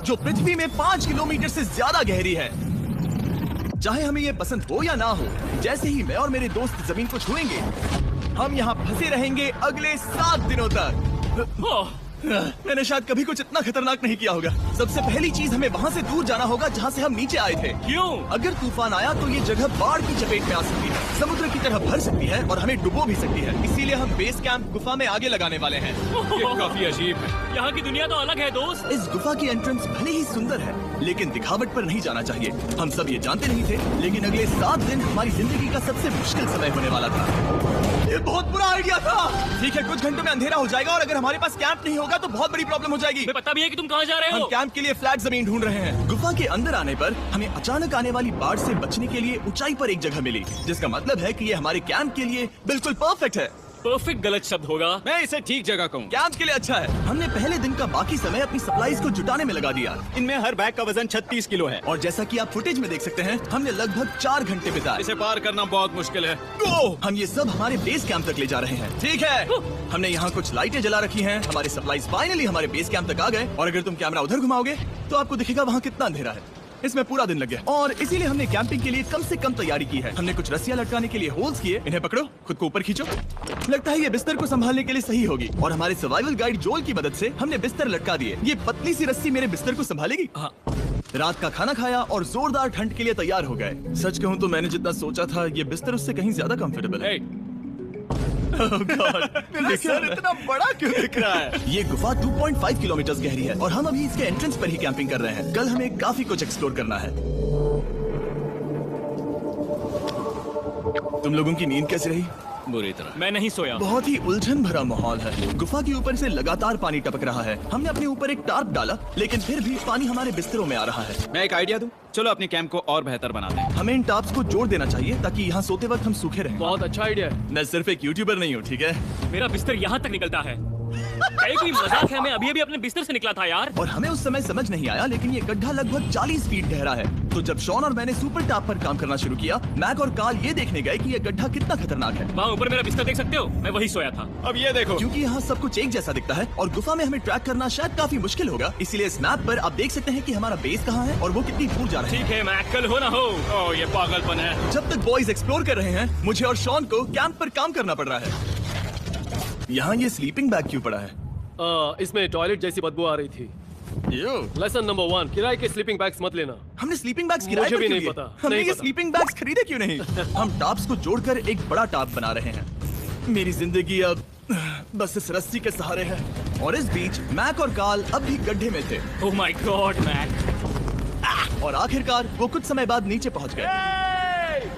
जो पृथ्वी में 5 किलोमीटर से ज्यादा गहरी है। चाहे हमें ये पसंद हो या ना हो, जैसे ही मैं और मेरे दोस्त जमीन को छुएंगे, हम यहाँ फंसे रहेंगे अगले 7 दिनों तक। मैंने शायद कभी कुछ इतना खतरनाक नहीं किया होगा। सबसे पहली चीज, हमें वहाँ से दूर जाना होगा जहाँ से हम नीचे आए थे। क्यों? अगर तूफान आया तो ये जगह बाढ़ की चपेट में आ सकती है, समुद्र की तरह भर सकती है और हमें डुबो भी सकती है। इसीलिए हम बेस कैंप गुफा में आगे लगाने वाले हैं। ये काफी अजीब है। यहाँ की दुनिया तो अलग है दोस्त। इस गुफा की एंट्रेंस भले ही सुंदर है, लेकिन दिखावट पर नहीं जाना चाहिए। हम सब ये जानते नहीं थे, लेकिन अगले 7 दिन हमारी जिंदगी का सबसे मुश्किल समय होने वाला था। ये बहुत बुरा आइडिया था। ठीक है, कुछ घंटों में अंधेरा हो जाएगा और अगर हमारे पास कैंप नहीं होगा तो बहुत बड़ी प्रॉब्लम हो जाएगी। तुम्हें पता भी है कि तुम कहाँ जा रहे हम हो? कैंप के लिए फ्लैट जमीन ढूंढ रहे हैं। गुफा के अंदर आने पर हमें अचानक आने वाली बाढ़ से बचने के लिए ऊंचाई पर एक जगह मिली, जिसका मतलब है कि ये हमारे कैंप के लिए बिल्कुल परफेक्ट है। परफेक्ट गलत शब्द होगा। मैं इसे ठीक जगह कहूँ। कैंप के लिए अच्छा है। हमने पहले दिन का बाकी समय अपनी सप्लाईज को जुटाने में लगा दिया। इनमें हर बैग का वजन 36 किलो है। और जैसा कि आप फुटेज में देख सकते हैं, हमने लगभग 4 घंटे बिताए। इसे पार करना बहुत मुश्किल है। हम ये सब हमारे बेस कैंप तक ले जा रहे हैं। ठीक है, हमने यहाँ कुछ लाइटें जला रखी हैं। हमारे सप्लाईज फाइनली हमारे बेस कैंप तक आ गए। और अगर तुम कैमरा उधर घुमाओगे तो आपको दिखेगा वहाँ कितना अंधेरा है। इसमें पूरा दिन लग गया और इसीलिए हमने कैंपिंग के लिए कम से कम तैयारी की है। हमने कुछ रस्सियां लटकाने के लिए होल्स किए। इन्हें पकड़ो, खुद को ऊपर खींचो। लगता है ये बिस्तर को संभालने के लिए सही होगी। और हमारे सर्वाइवल गाइड जोल की मदद से हमने बिस्तर लटका दिए। ये पतली सी रस्सी मेरे बिस्तर को संभालेगी। हाँ। रात का खाना खाया और जोरदार ठंड के लिए तैयार हो गए। सच कहूँ तो मैंने जितना सोचा था, ये बिस्तर उससे कहीं ज्यादा कंफर्टेबल है। Oh God, मेरा सर इतना बड़ा क्यों दिख रहा है? ये गुफा 2.5 किलोमीटर गहरी है और हम अभी इसके एंट्रेंस पर ही कैंपिंग कर रहे हैं। कल हमें काफी कुछ एक्सप्लोर करना है। तुम लोगों की नींद कैसी रही? बुरी तरह। मैं नहीं सोया। बहुत ही उलझन भरा माहौल है। गुफा के ऊपर से लगातार पानी टपक रहा है। हमने अपने ऊपर एक टार्प डाला, लेकिन फिर भी पानी हमारे बिस्तरों में आ रहा है। मैं एक आइडिया दूं? चलो अपने कैंप को और बेहतर बनाते हैं। हमें इन टार्प्स को जोड़ देना चाहिए ताकि यहाँ सोते वक्त हम सूखे रहें। बहुत अच्छा आइडिया है। मैं सिर्फ एक यूट्यूबर नहीं हूँ, ठीक है? मेरा बिस्तर यहाँ तक निकलता है। कोई मजाक है? मैं अभी अपने बिस्तर से निकला था यार। और हमें उस समय समझ नहीं आया, लेकिन ये गड्ढा लगभग 40 फीट गहरा है। तो जब शॉन और मैंने सुपर टॉप पर काम करना शुरू किया, मैक और कार्ल ये देखने गए कि ये गड्ढा कितना खतरनाक है। वहाँ ऊपर मेरा बिस्तर देख सकते हो? मैं वही सोया था। अब ये देखो, क्योंकि यहाँ सब कुछ एक जैसा दिखता है और गुफा में हमें ट्रैक करना शायद काफी मुश्किल होगा, इसलिए इस मैप पर आप देख सकते हैं कि हमारा बेस कहाँ है और वो कितनी दूर जा रहा है। ठीक है, मैं कल हो ना हो। ओह ये पागलपन है। जब तक बॉयज एक्सप्लोर कर रहे हैं, मुझे और शॉन को कैंप पर काम करना पड़ रहा है। यहाँ ये स्लीपिंग बैग क्यों पड़ा है? इसमें टॉयलेट जैसी बदबू आ रही थी। लेसन नंबर 1, किराए के स्लीपिंग बैग्स मत लेना। हमने स्लीपिंग बैग्स किराए मुझे पर भी क्यों नहीं लिए? पता, हमने नहीं ये पता। स्लीपिंग बैग्स खरीदे क्यों नहीं? हम टॉप्स को जोड़कर एक बड़ा टॉप बना रहे हैं। मेरी जिंदगी अब बस इस रस्सी के सहारे है। और इस बीच मैक और कार्ल अब भी गड्ढे में थे। Oh my god Mac. और आखिरकार वो कुछ समय बाद नीचे पहुंच गए।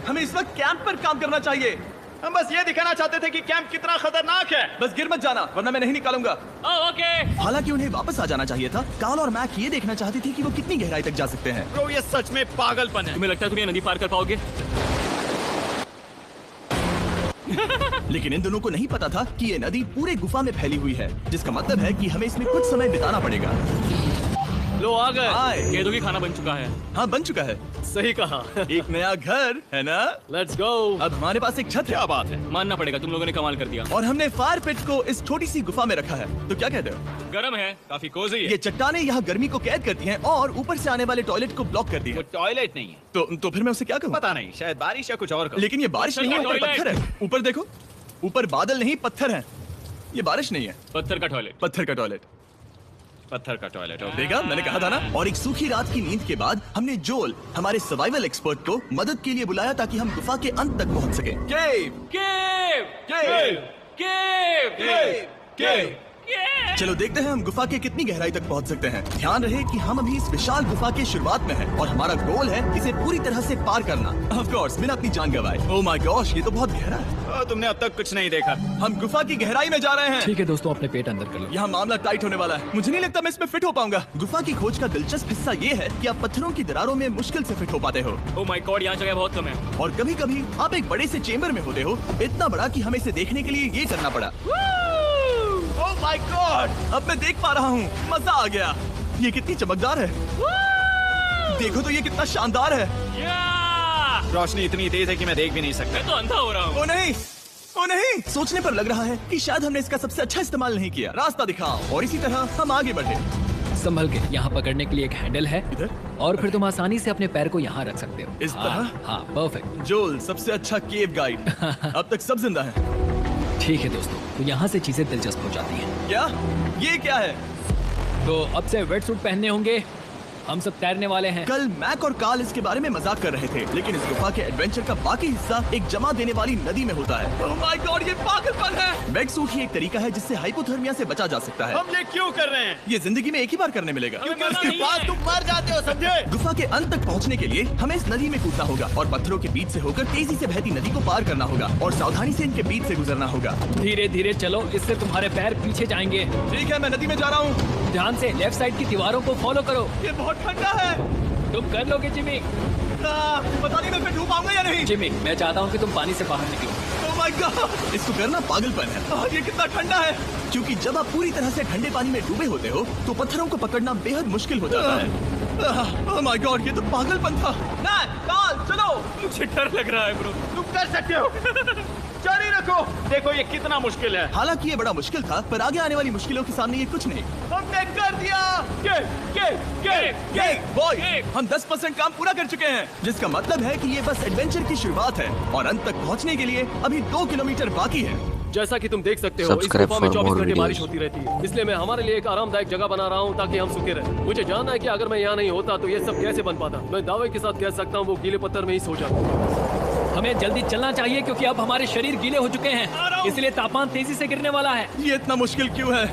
हमें इस वक्त कैंप पर काम करना चाहिए। हम बस ये दिखाना चाहते थे कि कैंप कितना खतरनाक है। बस गिर मत जाना, वरना मैं नहीं निकालूंगा। ओके। हालांकि उन्हें वापस आ जाना चाहिए था। कार्ल और मैक ये देखना चाहते थे कि वो कितनी गहराई तक जा सकते हैं। ब्रो ये सच में पागलपन है। तुम्हें लगता है तुम ये नदी पार कर पाओगे? लेकिन इन दोनों को नहीं पता था कि ये नदी पूरे गुफा में फैली हुई है, जिसका मतलब है कि हमें इसमें कुछ समय बिताना पड़ेगा। लो आ गए। हाय। कह दो कि खाना बन चुका है। हाँ, बन चुका है। सही कहा। एक नया घर है ना? Let's go. अब हमारे पास एक छत है। क्या बात है। मानना पड़ेगा, तुम लोगों ने कमाल कर दिया। और हमने फायर पिट को इस छोटी सी गुफा में रखा है। तो क्या कहते हो? गर्म है। काफी कोजी है। ये चट्टानें यहाँ गर्मी को कैद करती हैं और ऊपर से आने वाले टॉयलेट को ब्लॉक करती वो है। टॉयलेट नहीं है। तो फिर मैं उसे क्या कहूँ? पता नहीं, शायद बारिश या कुछ और कहो। लेकिन ये बारिश नहीं है, ऊपर टॉयलेट। पत्थर है। ऊपर देखो, ऊपर बादल नहीं पत्थर है। ये बारिश नहीं है, पत्थर का टॉयलेट। पत्थर का टॉयलेट। पत्थर का टॉयलेट। देखा, मैंने कहा था ना। और एक सूखी रात की नींद के बाद हमने जोल, हमारे सर्वाइवल एक्सपर्ट को मदद के लिए बुलाया ताकि हम गुफा के अंत तक पहुंच सके। केव, केव, केव, केव, केव, केव। केव। चलो देखते हैं हम गुफा के कितनी गहराई तक पहुंच सकते हैं। ध्यान रहे कि हम अभी इस विशाल गुफा के शुरुआत में हैं और हमारा गोल है इसे पूरी तरह से पार करना। ऑफ कोर्स, बिना अपनी जान गंवाए। ओह माय गॉश, ये तो बहुत गहरा है। तुमने अब तक कुछ नहीं देखा। हम गुफा की गहराई में जा रहे हैं। ठीक है दोस्तों, अपने पेट अंदर कर लो। यहाँ मामला टाइट होने वाला है। मुझे नहीं लगता मैं इसमें फिट हो पाऊंगा। गुफा की खोज का दिलचस्प हिस्सा ये है कि आप पत्थरों की दरारों में मुश्किल से फिट हो पाते हो। ओह माय गॉड, यहाँ जगह बहुत कम है। और कभी कभी आप एक बड़े से चेम्बर में होते हो, इतना बड़ा कि हमें इसे देखने के लिए ये करना पड़ा। ओह माय गॉड, अब मैं देख पा रहा हूँ। मजा आ गया। ये कितनी चमकदार है। देखो तो ये कितना शानदार है। रोशनी इतनी तेज है कि मैं देख भी नहीं सकता। मैं तो अंधा हो रहा हूँ। ओ नहीं, ओ नहीं। सोचने पर लग रहा है कि शायद हमने इसका सबसे अच्छा इस्तेमाल नहीं किया। रास्ता दिखाओ। और इसी तरह हम आगे बढ़े। संभल के। यहाँ पकड़ने के लिए एक हैंडल है इधर? और फिर तुम आसानी से अपने पैर को यहाँ रख सकते हो। इस हाँ, तरह? हाँ, परफेक्ट। जोल सबसे अच्छा केव गाइड। अब तक सब जिंदा हैं। ठीक है दोस्तों, तो यहाँ से चीजें दिलचस्प हो जाती हैं। क्या? ये क्या है? तो अब से वेट सूट पहनने होंगे, हम सब तैरने वाले हैं। कल मैक और कार्ल इसके बारे में मजाक कर रहे थे, लेकिन इस गुफा के एडवेंचर का बाकी हिस्सा एक जमा देने वाली नदी में होता है। ओह माय गॉड, ये पागलपन है। वेट सूट ही एक तरीका है जिससे हाइपोथर्मिया से बचा जा सकता है। हम ये क्यों कर रहे हैं? ये जिंदगी में एक ही बार करने मिलेगा। क्योंकि उसके बाद तुम मर जाते हो, समझे? गुफा के अंत तक पहुंचने के लिए हमें इस नदी में कूदना होगा और पत्थरों के बीच से होकर तेजी से बहती नदी को पार करना होगा और सावधानी से इनके बीच से गुजरना होगा। धीरे धीरे चलो, इससे तुम्हारे पैर पीछे जाएंगे। ठीक है, मैं नदी में जा रहा हूँ। ध्यान से लेफ्ट साइड की दीवारों को फॉलो करो। ये बहुत ठंडा है। तुम कर लोगे जिमी। पता नहीं मैं फिर डूब पाऊंगा या नहीं। जिमी, मैं चाहता हूँ कि तुम पानी से बाहर निकलो। Oh my God! इसको करना पागलपन है। ये कितना ठंडा है। क्योंकि जब आप पूरी तरह से ठंडे पानी में डूबे होते हो तो पत्थरों को पकड़ना बेहद मुश्किल हो जाता है। Oh my God! ये तो पागलपन था। ना, काल, चलो। मुझे डर लग रहा है ब्रो। तुम कर सकते हो। जारी रखो। देखो ये कितना मुश्किल है। हालांकि ये बड़ा मुश्किल था, पर आगे आने वाली मुश्किलों के सामने ये कुछ नहीं। हमने कर दिया। बॉय, हम 10% काम पूरा कर चुके हैं, जिसका मतलब है कि ये बस एडवेंचर की शुरुआत है और अंत तक पहुंचने के लिए अभी 2 किलोमीटर बाकी है। जैसा कि तुम देख सकते हो, इस Subscribe गुफा में for 24 more घंटे बारिश videos. होती रहती है। इसलिए मैं हमारे लिए एक आरामदायक जगह बना रहा हूँ ताकि हम सूखे रहें। मुझे जानना है कि अगर मैं यहाँ नहीं होता तो ये सब कैसे बन पाता। मैं दावे के साथ कह सकता हूँ वो गीले पत्थर में ही सो जाता। हमें जल्दी चलना चाहिए क्योंकि अब हमारे शरीर गीले हो चुके हैं, इसलिए तापमान तेजी से गिरने वाला है। ये इतना मुश्किल क्यों है?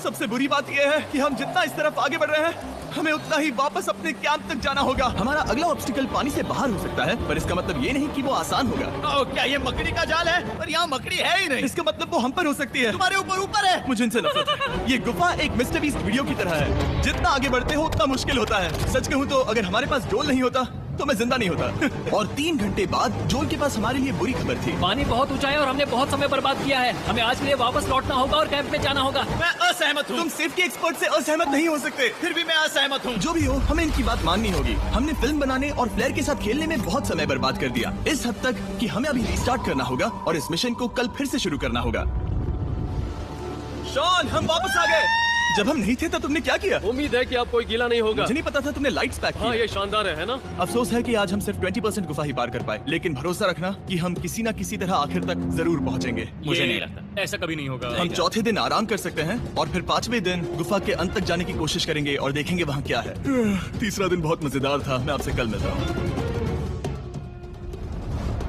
सबसे बुरी बात यह है कि हम जितना इस तरफ आगे बढ़ रहे हैं, हमें उतना ही वापस अपने कैंप तक जाना होगा। हमारा अगला ऑब्स्टिकल पानी से बाहर हो सकता है, पर इसका मतलब ये नहीं कि वो आसान होगा। क्या ये मकड़ी का जाल है? पर यहाँ मकड़ी है ही नहीं। इसका मतलब वो हम पर हो सकती है। तुम्हारे ऊपर है। मुझे इनसे नफरत है। ये गुफा एक मिस्टर बीस्ट वीडियो की तरह है। जितना आगे बढ़ते हो उतना मुश्किल होता है। सच कहूँ तो अगर हमारे पास जोल नहीं होता तो मैं जिंदा नहीं होता। और 3 घंटे बाद जोल के पास हमारे लिए बुरी खबर थी। पानी बहुत ऊंचा है और हमने बहुत समय बर्बाद किया है। हमें आज के लिए वापस लौटना होगा और कैंप में जाना होगा। मैं असहमत हूँ। तुम सेफ्टी एक्सपर्ट से असहमत नहीं हो सकते। फिर भी मैं असहमत हूँ। जो भी हो, हमें इनकी बात माननी होगी। हमने फिल्म बनाने और फ्लेयर के साथ खेलने में बहुत समय बर्बाद कर दिया, इस हद तक कि हमें अभी रिस्टार्ट करना होगा और इस मिशन को कल फिर से शुरू करना होगा। शॉन, हम वापस आ गए। जब हम नहीं थे तब तुमने क्या किया? उम्मीद है कि अब कोई गीला नहीं होगा। मुझे नहीं पता था तुमने लाइट्स पैक हाँ, की। ये शानदार है ना? अफसोस है कि आज हम सिर्फ 20% गुफा ही पार कर पाए, लेकिन भरोसा रखना कि हम किसी न किसी तरह आखिर तक जरूर पहुंचेंगे। मुझे नहीं लगता ऐसा कभी नहीं होगा। हम चौथे दिन आराम कर सकते हैं और फिर 5वें दिन गुफा के अंत तक जाने की कोशिश करेंगे और देखेंगे वहाँ क्या है। तीसरा दिन बहुत मजेदार था। मैं आपसे कल मिलता हूँ।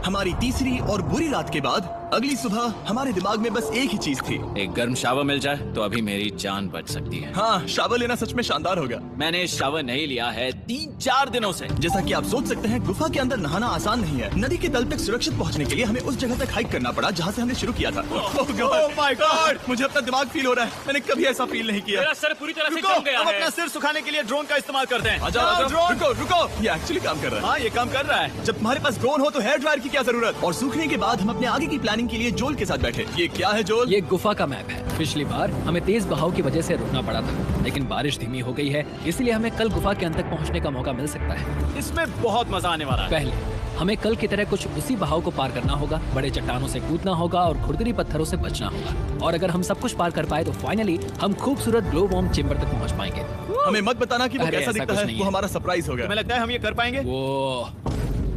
हमारी तीसरी और बुरी रात के बाद अगली सुबह हमारे दिमाग में बस एक ही चीज थी। एक गर्म शावर मिल जाए तो अभी मेरी जान बच सकती है। हाँ, शावर लेना सच में शानदार होगा। मैंने शावर नहीं लिया है 3-4 दिनों से। जैसा कि आप सोच सकते हैं, गुफा के अंदर नहाना आसान नहीं है। नदी के तल तक सुरक्षित पहुंचने के लिए हमें उस जगह तक हाइक करना पड़ा जहां से हमने शुरू किया था। Oh my God! मुझे अपना दिमाग फील हो रहा है। मैंने कभी ऐसा फील नहीं किया। मेरा सर पूरी तरह से रुको, जम गया हम है। अपना सिर सुखाने के लिए ड्रोन का इस्तेमाल करते हैं। आजाओ, ड्रोन। रुको रुको, ये एक्चुअली काम कर रहा है। हाँ, ये काम कर रहा है। जब तुम्हारे पास ड्रोन हो तो हेयर ड्रायर की क्या जरूरत। और सूखने के बाद हम अपने आगे की प्लानिंग के लिए जोल के साथ बैठे। ये क्या है जोल? ये गुफा का मैप है। पिछली बार हमें तेज बहाव की वजह से रुकना पड़ा था, लेकिन बारिश धीमी हो गई है, इसलिए हमें कल गुफा के अंत तक पहुंचने का मौका मिल सकता है। इसमें बहुत मजा आने वाला है। पहले हमें कल की तरह कुछ उसी बहाव को पार करना होगा, बड़े चट्टानों से कूदना होगा और खुरदरी पत्थरों से बचना होगा। और अगर हम सब कुछ पार कर पाए तो फाइनली हम खूबसूरत ग्लो वॉर्म चेम्बर तक पहुंच पाएंगे। हमें मत बताना कि वो अरे, कैसा ऐसा दिखता कुछ है। नहीं वो है। हमारा सरप्राइज होगा। हमें लगता है हम ये कर पाएंगे। वो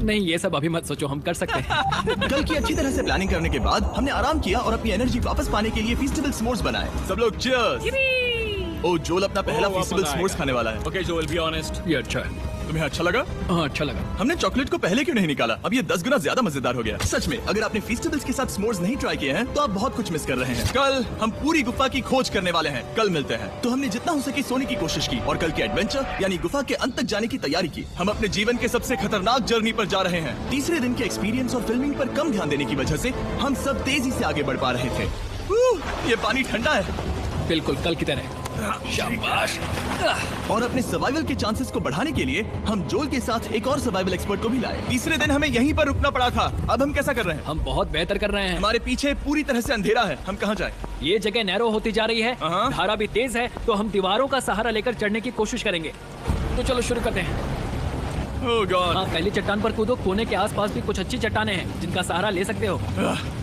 नहीं, ये सब अभी मत सोचो, हम कर सकते हैं। कल की अच्छी तरह से प्लानिंग करने के बाद हमने आराम किया और अपनी एनर्जी वापस पाने के लिए फीस्टेबल स्मोर्स बनाए। सब लोग चीयर्स। ओ, जोल अपना पहला ओ, फीस्टेबल मजा स्मोर्स आएगा। खाने वाला है। Okay Joel, be honest. ये अच्छा है। तुम्हें अच्छा लगा? हाँ, अच्छा लगा। हमने चॉकलेट को पहले क्यों नहीं निकाला? अब ये 10 गुना ज्यादा मजेदार हो गया। सच में, अगर आपने फीस्टेबल्स के साथ स्मोर्स नहीं ट्राई किए हैं तो आप बहुत कुछ मिस कर रहे हैं। कल हम पूरी गुफा की खोज करने वाले हैं। कल मिलते हैं। तो हमने जितना हो सके सोने की कोशिश की और कल के एडवेंचर यानी गुफा के अंत तक जाने की तैयारी की। हम अपने जीवन के सबसे खतरनाक जर्नी पर जा रहे हैं। तीसरे दिन के एक्सपीरियंस और फिल्मिंग पर कम ध्यान देने की वजह से हम सब तेजी से आगे बढ़ पा रहे थे। ये पानी ठंडा है। बिल्कुल कल की तरह। शाबाश। और अपने सर्वाइवल के चांसेस को बढ़ाने के लिए हम जोल के साथ एक और सर्वाइवल एक्सपर्ट को भी लाए। तीसरे दिन हमें यहीं पर रुकना पड़ा था। अब हम कैसा कर रहे हैं? हम बहुत बेहतर कर रहे हैं। हमारे पीछे पूरी तरह से अंधेरा है। हम कहाँ जाएं? ये जगह नैरो होती जा रही है, हाँ। धारा भी तेज है, तो हम दीवारों का सहारा लेकर चढ़ने की कोशिश करेंगे। तो चलो शुरू करते हैं। ओह गॉड। हाँ, पहली चट्टान पर कूदो। कोने के आसपास भी कुछ अच्छी चट्टानें हैं जिनका सहारा ले सकते हो।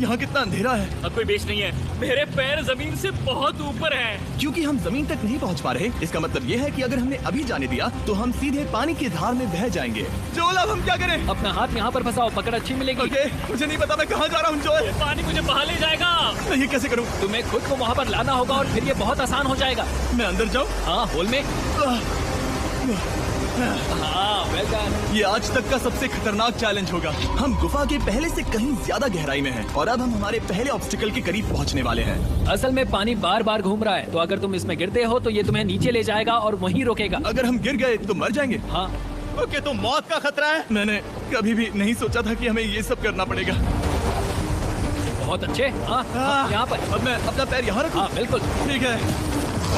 यहाँ कितना अंधेरा है। अब कोई बेस नहीं है, मेरे पैर जमीन से बहुत ऊपर हैं। क्योंकि हम जमीन तक नहीं पहुँच पा रहे, इसका मतलब ये है कि अगर हमने अभी जाने दिया तो हम सीधे पानी की धार में बह जाएंगे। जोल, अब हम क्या करें? अपना हाथ यहाँ पर फंसाओ, पकड़ अच्छी मिलेगी। ओके, मुझे नहीं पता मैं कहाँ जा रहा हूँ जोल। पानी मुझे बहा ले जाएगा। मैं ये कैसे करूँ? तुम्हें खुद को वहाँ पर लाना होगा और फिर ये बहुत आसान हो जाएगा। मैं अंदर जाऊँ? हाँ, होल में। हाँ, वेल डन। ये आज तक का सबसे खतरनाक चैलेंज होगा। हम गुफा के पहले से कहीं ज्यादा गहराई में हैं और अब हम हमारे पहले ऑब्स्टिकल के करीब पहुंचने वाले हैं। असल में पानी बार बार घूम रहा है, तो अगर तुम इसमें गिरते हो तो ये तुम्हें नीचे ले जाएगा और वहीं रोकेगा। अगर हम गिर गए तो मर जाएंगे। हाँ, ओके, तो मौत का खतरा है। मैंने कभी भी नहीं सोचा था कि हमें ये सब करना पड़ेगा। बहुत अच्छे। हाँ, हाँ, यहाँ पर। अब मैं अपना पैर यहाँ रखूँ? हाँ, बिल्कुल। ठीक है।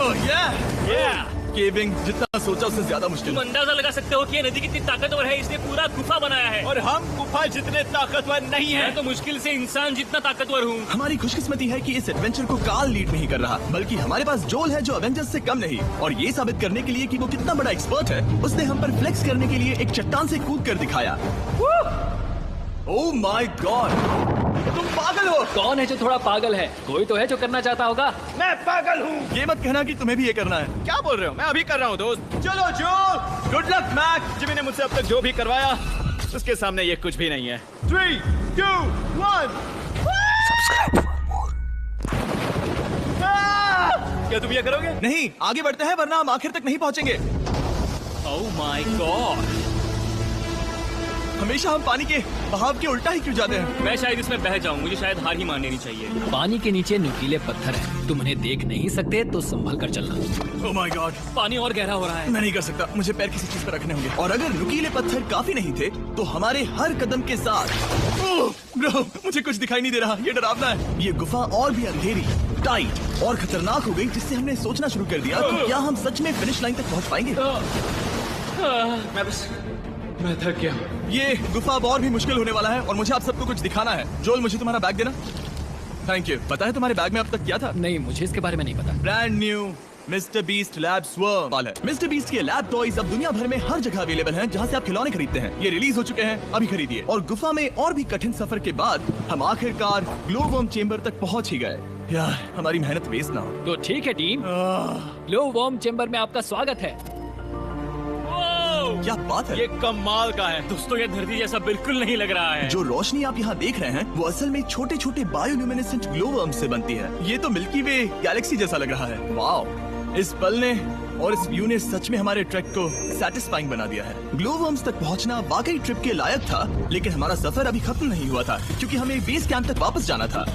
ओह या केविंग जितना सोचा उससे ज्यादा मुश्किल तुम है। अंदाजा लगा सकते हो कि ये नदी कितनी ताकतवर है। इसने पूरा गुफा बनाया है और हम गुफा जितने ताकतवर नहीं मैं है। तो मुश्किल से इंसान जितना ताकतवर हूँ। हमारी खुशकिस्मती है कि इस एडवेंचर को कार्ल लीड नहीं कर रहा, बल्कि हमारे पास जोल है जो अवेंजर्स से कम नहीं। और ये साबित करने के लिए कि वो कितना बड़ा एक्सपर्ट है, उसने हम पर फ्लेक्स करने के लिए एक चट्टान से कूद कर दिखाया। ओह माय गॉड, तुम पागल हो। कौन है जो थोड़ा पागल है? कोई तो है जो करना चाहता होगा। मैं पागल हूँ। ये मत कहना कि तुम्हें भी ये करना है। क्या बोल रहे हो? मैं अभी कर रहा हूँ दोस्त। चलो जो, गुड लक मैक। जिमी ने मुझसे अब तक जो भी करवाया उसके सामने ये कुछ भी नहीं है। 3, 2, 1। क्या तुम ये करोगे? नहीं, आगे बढ़ते हैं वरना हम आखिर तक नहीं पहुंचेंगे। ओह माय गॉड, हमेशा हम पानी के बहाव के उल्टा ही क्यों जाते हैं? मैं शायद इसमें बह जाऊँ। मुझे शायद हार ही मान लेनी चाहिए। पानी के नीचे नुकीले पत्थर हैं। तुम उन्हें देख नहीं सकते तो संभल कर चलना। ओह माय गॉड, पानी और गहरा हो रहा है। मैं नहीं कर सकता। मुझे पैर किसी चीज पर रखने होंगे। और अगर नुकीले पत्थर काफी नहीं थे तो हमारे हर कदम के साथ ब्रो, मुझे कुछ दिखाई नहीं दे रहा। ये डरावना है। ये गुफा और भी अंधेरी, टाइट और खतरनाक हो गई, जिससे हमने सोचना शुरू कर दिया कि क्या हम सच में फिनिश लाइन तक पहुंच पाएंगे। मैं थक गया। ये गुफा अब और भी मुश्किल होने वाला है और मुझे आप सबको कुछ दिखाना है। जोल, मुझे तुम्हारा बैग देना। Thank you. पता है तुम्हारे बैग में अब तक क्या था? नहीं, मुझे इसके बारे में नहीं पता। Brand new mister beast lab swarm है। मिस्टर बीस्ट के लैब टॉयज अब दुनिया भर में हर जगह अवेलेबल हैं जहां से आप खिलौने खरीदते हैं। ये रिलीज हो चुके हैं, अभी खरीदिए। और गुफा में और भी कठिन सफर के बाद हम आखिरकार ग्लो वर्म चेंबर तक पहुंच ही गए। यार, हमारी मेहनत वेस्ट ना हो। तो ठीक है टीम, ग्लो वर्म चेंबर में आपका स्वागत है। क्या बात है? ये कमाल का है। दोस्तों, ये धरती जैसा बिल्कुल नहीं लग रहा है। जो रोशनी आप यहाँ देख रहे हैं वो असल में छोटे छोटे बायोल्यूमिनेसेंट ग्लो वर्म्स से बनती है। ये तो मिल्की वे गैलेक्सी जैसा लग रहा है। वाह, इस पल ने और इस व्यू ने सच में हमारे ट्रैक को सैटिस्फाइंग बना दिया है। ग्लो वर्म्स तक पहुँचना वाकई ट्रिप के लायक था, लेकिन हमारा सफर अभी खत्म नहीं हुआ था क्योंकि हमें बेस कैंप तक वापस जाना था।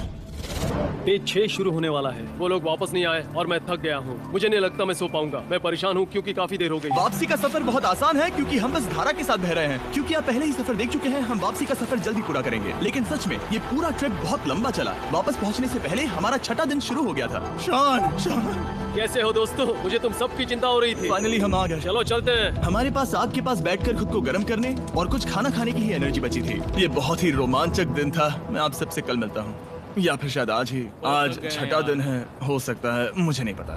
डे 6 शुरू होने वाला है। वो लोग वापस नहीं आए और मैं थक गया हूँ। मुझे नहीं लगता मैं सो पाऊंगा। मैं परेशान हूँ क्योंकि काफी देर हो गई। वापसी का सफर बहुत आसान है क्योंकि हम बस धारा के साथ बह रहे हैं। क्योंकि आप पहले ही सफर देख चुके हैं, हम वापसी का सफर जल्दी पूरा करेंगे। लेकिन सच में ये पूरा ट्रिप बहुत लंबा चला। वापस पहुंचने से पहले हमारा छठा दिन शुरू हो गया था। शान, कैसे हो दोस्तों? मुझे तुम सबकी चिंता हो रही थी। फाइनली हम आ गए। चलो चलते हैं। हमारे पास आग के पास बैठकर खुद को गर्म करने और कुछ खाना खाने की ही एनर्जी बची थी। ये बहुत ही रोमांचक दिन था। मैं आप सबसे कल मिलता हूँ, या फिर शायद आज ही। आज छठा दिन है, हो सकता है, मुझे नहीं पता।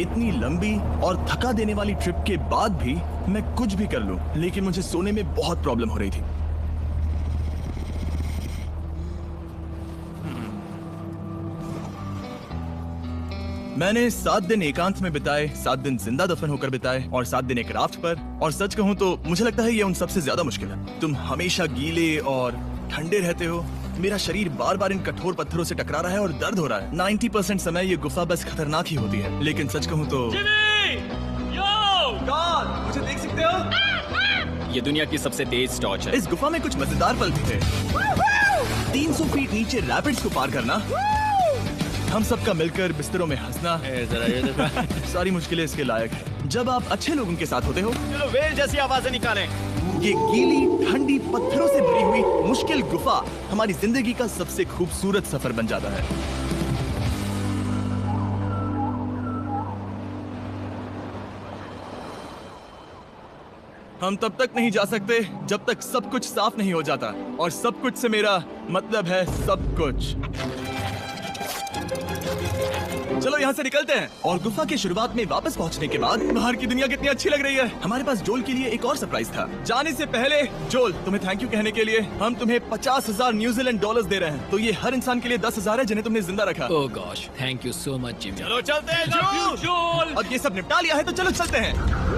इतनी लंबी और थका देने वाली ट्रिप के बाद भी मैं कुछ भी कर लूं, लेकिन मुझे सोने में बहुत प्रॉब्लम हो रही थी। मैंने 7 दिन एकांत में बिताए, 7 दिन जिंदा दफन होकर बिताए और 7 दिन एक राफ्ट पर। और सच कहूं तो मुझे लगता है ये उन सबसे ज्यादा मुश्किल है। तुम हमेशा गीले और ठंडे रहते हो। मेरा शरीर बार बार इन कठोर पत्थरों से टकरा रहा है और दर्द हो रहा है। 90% समय ये गुफा बस खतरनाक ही होती है। लेकिन सच कहूं तो गॉड, मुझे देख सकते हो? ये दुनिया की सबसे तेज टॉर्च है। इस गुफा में कुछ मजेदार पल भी थे। 300 फीट नीचे रैपिड्स को पार करना, हम सबका मिलकर बिस्तरों में हंसना, सारी मुश्किलें इसके लायक है। जब आप अच्छे लोगों के साथ होते हो। चलो वेल जैसी आवाजें निकालें। ये गीली ठंडी पत्थरों से भरी हुई मुश्किल गुफा हमारी जिंदगी का सबसे खूबसूरत सफर बन जाता है। हम तब तक नहीं जा सकते जब तक सब कुछ साफ नहीं हो जाता। और सब कुछ से मेरा मतलब है सब कुछ। चलो यहाँ से निकलते हैं। और गुफा की शुरुआत में वापस पहुँचने के बाद बाहर की दुनिया कितनी अच्छी लग रही है। हमारे पास जोल के लिए एक और सरप्राइज था। जाने से पहले जोल, तुम्हें थैंक यू कहने के लिए हम तुम्हें 50,000 न्यूजीलैंड डॉलर्स दे रहे हैं। तो ये हर इंसान के लिए 10,000 है जिन्हें तुमने जिंदा रखा। Oh gosh, thank you so much Jimmy. चलो चलते हैं Love you, जोल। Joel! अब ये सब निपटा लिया है तो चलो चलते हैं।